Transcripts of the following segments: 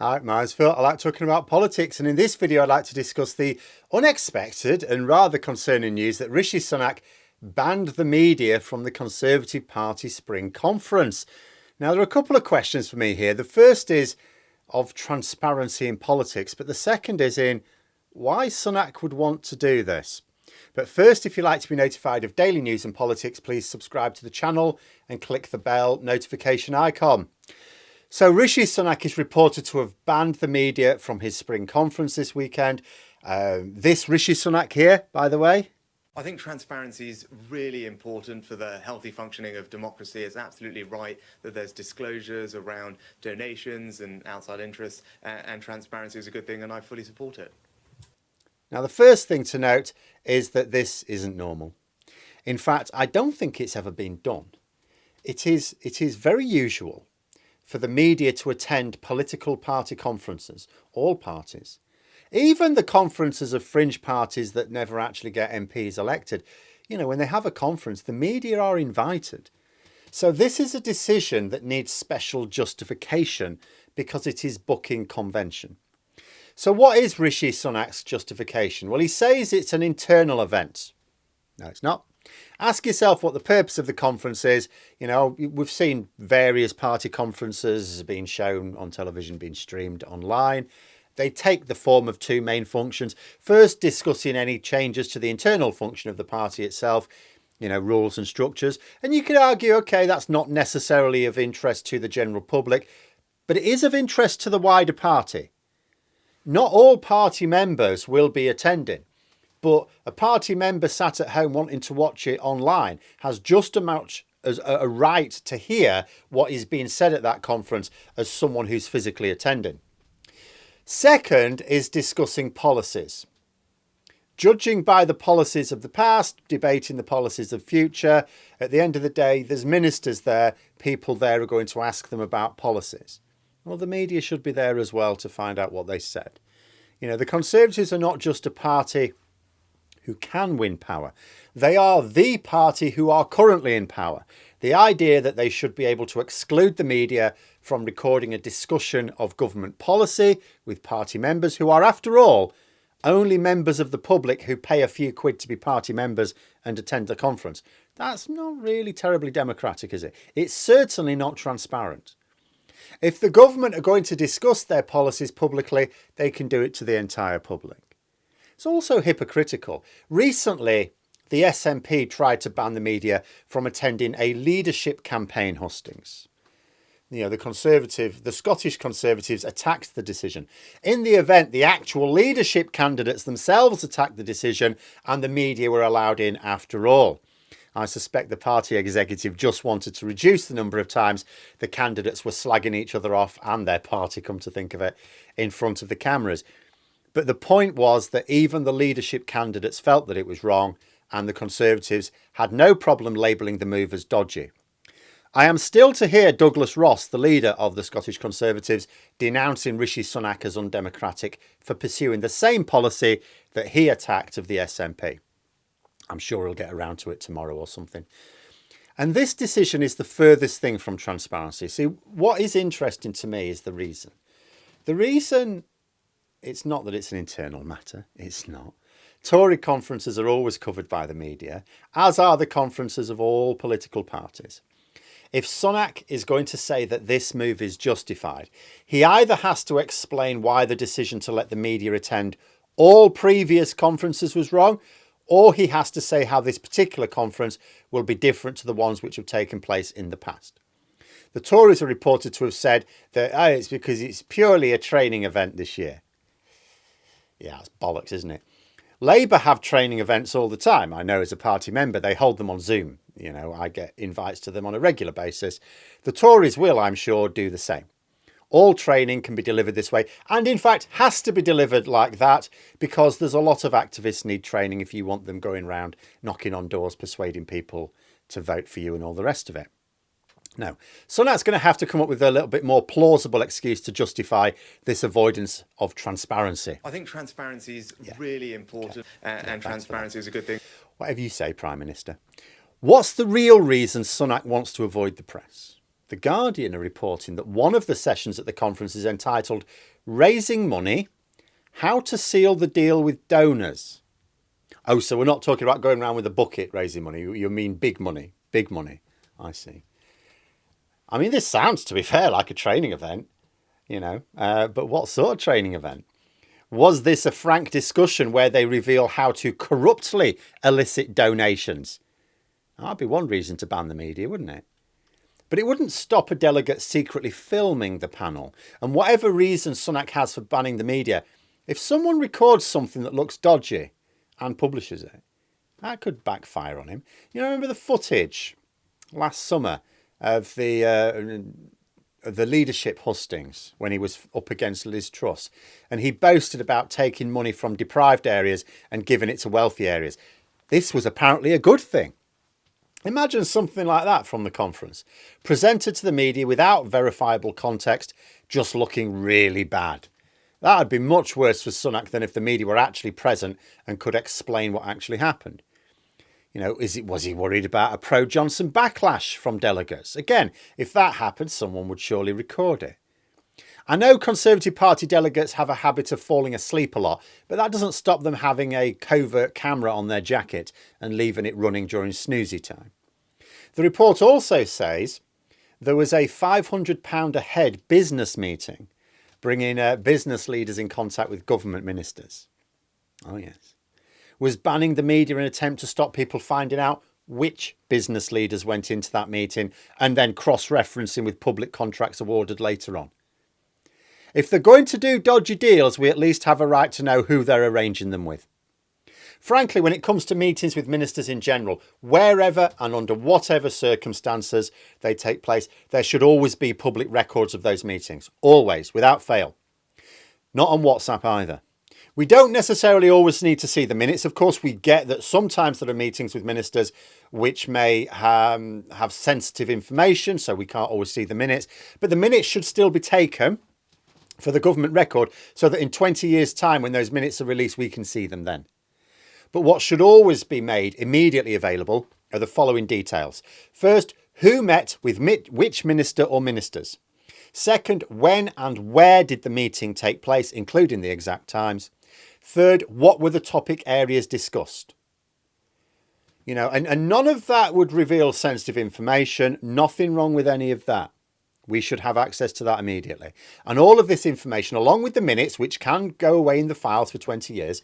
Hi, my name's Phil. I like talking about politics, and in this video I'd like to discuss the unexpected and rather concerning news that Rishi Sunak banned the media from the Conservative Party Spring Conference. Now, there are a couple of questions for me here. The first is of transparency in politics, but the second is in why Sunak would want to do this. But first, if you'd like to be notified of daily news and politics, please subscribe to the channel and click the bell notification icon. So Rishi Sunak is reported to have banned the media from his spring conference this weekend. This Rishi Sunak here, by the way. I think transparency is really important for the healthy functioning of democracy. It's absolutely right that there's disclosures around donations and outside interests, and transparency is a good thing, and I fully support it. Now, the first thing to note is that this isn't normal. In fact, I don't think it's ever been done. It is very usual for the media to attend political party conferences, all parties, even the conferences of fringe parties that never actually get MPs elected. You know, when they have a conference, the media are invited. So this is a decision that needs special justification because it is booking convention. So what is Rishi Sunak's justification? Well, he says it's an internal event. No, it's not. Ask yourself what the purpose of the conference is. You know, we've seen various party conferences being shown on television, being streamed online. They take the form of two main functions. First, discussing any changes to the internal function of the party itself, you know, rules and structures. And you could argue, okay, that's not necessarily of interest to the general public, but it is of interest to the wider party. Not all party members will be attending. But a party member sat at home wanting to watch it online has just as much as a right to hear what is being said at that conference as someone who's physically attending. Second is discussing policies. Judging by the policies of the past, debating the policies of the future, at the end of the day, there's ministers there, people there are going to ask them about policies. Well, the media should be there as well to find out what they said. You know, the Conservatives are not just a party who can win power. They are the party who are currently in power. The idea that they should be able to exclude the media from recording a discussion of government policy with party members who are, after all, only members of the public who pay a few quid to be party members and attend the conference. That's not really terribly democratic, is it? It's certainly not transparent. If the government are going to discuss their policies publicly, they can do it to the entire public. It's also hypocritical. Recently, the SNP tried to ban the media from attending a leadership campaign hustings. You know, the Scottish Conservatives attacked the decision. In the event, the actual leadership candidates themselves attacked the decision and the media were allowed in after all. I suspect the party executive just wanted to reduce the number of times the candidates were slagging each other off and their party, come to think of it, in front of the cameras. But the point was that even the leadership candidates felt that it was wrong, and the Conservatives had no problem labelling the move as dodgy. I am still to hear Douglas Ross, the leader of the Scottish Conservatives, denouncing Rishi Sunak as undemocratic for pursuing the same policy that he attacked of the SNP. I'm sure he'll get around to it tomorrow or something. And this decision is the furthest thing from transparency. See, what is interesting to me is the reason. The reason, it's not that it's an internal matter. It's not. Tory conferences are always covered by the media, as are the conferences of all political parties. If Sunak is going to say that this move is justified, he either has to explain why the decision to let the media attend all previous conferences was wrong, or he has to say how this particular conference will be different to the ones which have taken place in the past. The Tories are reported to have said that it's because it's purely a training event this year. Yeah, it's bollocks, isn't it? Labour have training events all the time. I know as a party member, they hold them on Zoom. You know, I get invites to them on a regular basis. The Tories will, I'm sure, do the same. All training can be delivered this way, and in fact has to be delivered like that because there's a lot of activists need training if you want them going around knocking on doors, persuading people to vote for you and all the rest of it. Now, Sunak's going to have to come up with a little bit more plausible excuse to justify this avoidance of transparency. I think transparency is really important, and transparency is a good thing. Whatever you say, Prime Minister. What's the real reason Sunak wants to avoid the press? The Guardian are reporting that one of the sessions at the conference is entitled Raising Money, How to Seal the Deal with Donors. Oh, so we're not talking about going around with a bucket raising money. You mean big money. Big money. I see. I mean, this sounds, to be fair, like a training event, but what sort of training event? Was this a frank discussion where they reveal how to corruptly elicit donations? That'd be one reason to ban the media, wouldn't it? But it wouldn't stop a delegate secretly filming the panel. And whatever reason Sunak has for banning the media, if someone records something that looks dodgy and publishes it, that could backfire on him. Remember the footage last summer of the leadership hustings when he was up against Liz Truss, and he boasted about taking money from deprived areas and giving it to wealthy areas. This was apparently a good thing. Imagine something like that from the conference, presented to the media without verifiable context, just looking really bad. That would be much worse for Sunak than if the media were actually present and could explain what actually happened. Was he worried about a pro-Johnson backlash from delegates? Again, if that happened, someone would surely record it. I know Conservative Party delegates have a habit of falling asleep a lot, but that doesn't stop them having a covert camera on their jacket and leaving it running during snoozy time. The report also says there was a £500 a head business meeting, bringing business leaders in contact with government ministers. Oh yes. Was banning the media an attempt to stop people finding out which business leaders went into that meeting and then cross-referencing with public contracts awarded later on? If they're going to do dodgy deals, we at least have a right to know who they're arranging them with. Frankly, when it comes to meetings with ministers in general, wherever and under whatever circumstances they take place, there should always be public records of those meetings. Always, without fail. Not on WhatsApp either. We don't necessarily always need to see the minutes. Of course, we get that sometimes there are meetings with ministers which may have sensitive information, so we can't always see the minutes. But the minutes should still be taken for the government record so that in 20 years' time, when those minutes are released, we can see them then. But what should always be made immediately available are the following details. First, who met with which minister or ministers? Second, when and where did the meeting take place, including the exact times? Third, what were the topic areas discussed? And none of that would reveal sensitive information. Nothing wrong with any of that. We should have access to that immediately. And all of this information, along with the minutes, which can go away in the files for 20 years,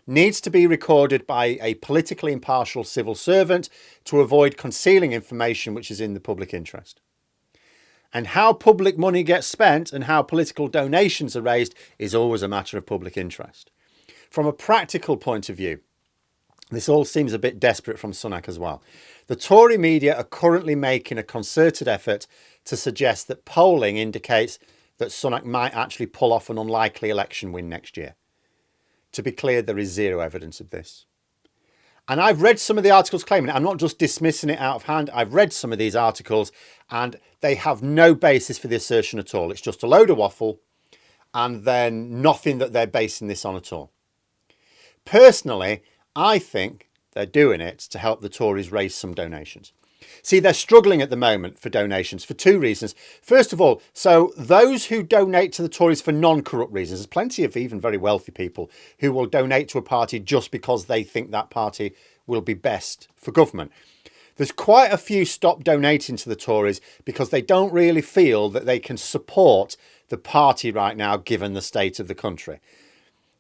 needs to be recorded by a politically impartial civil servant to avoid concealing information which is in the public interest. And how public money gets spent and how political donations are raised is always a matter of public interest. From a practical point of view, this all seems a bit desperate from Sunak as well. The Tory media are currently making a concerted effort to suggest that polling indicates that Sunak might actually pull off an unlikely election win next year. To be clear, there is zero evidence of this. And I've read some of the articles claiming it. I'm not just dismissing it out of hand. I've read some of these articles and they have no basis for the assertion at all. It's just a load of waffle and then nothing that they're basing this on at all. Personally, I think they're doing it to help the Tories raise some donations. See, they're struggling at the moment for donations for two reasons. First of all, so those who donate to the Tories for non-corrupt reasons, there's plenty of even very wealthy people who will donate to a party just because they think that party will be best for government. There's quite a few stop donating to the Tories because they don't really feel that they can support the party right now, given the state of the country.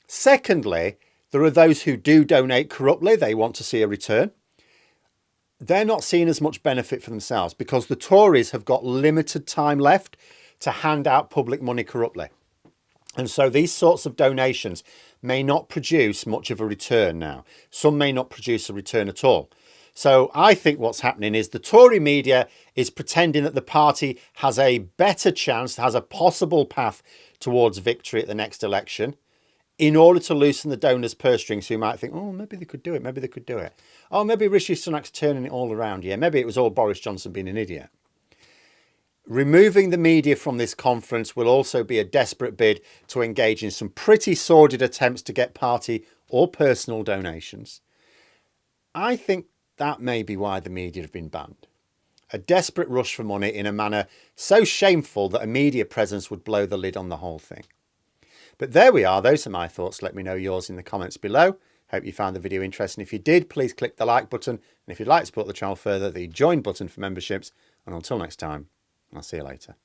Secondly, there are those who do donate corruptly. They want to see a return. They're not seeing as much benefit for themselves because the Tories have got limited time left to hand out public money corruptly. And so these sorts of donations may not produce much of a return now. Some may not produce a return at all. So I think what's happening is the Tory media is pretending that the party has a better chance, has a possible path towards victory at the next election, in order to loosen the donors' purse strings who might think, oh, maybe they could do it, maybe they could do it. Oh, maybe Rishi Sunak's turning it all around. Yeah, maybe it was all Boris Johnson being an idiot. Removing the media from this conference will also be a desperate bid to engage in some pretty sordid attempts to get party or personal donations. I think that may be why the media have been banned. A desperate rush for money in a manner so shameful that a media presence would blow the lid on the whole thing. But there we are. Those are my thoughts. Let me know yours in the comments below. Hope you found the video interesting. If you did, please click the like button. And if you'd like to support the channel further, the join button for memberships. And until next time, I'll see you later.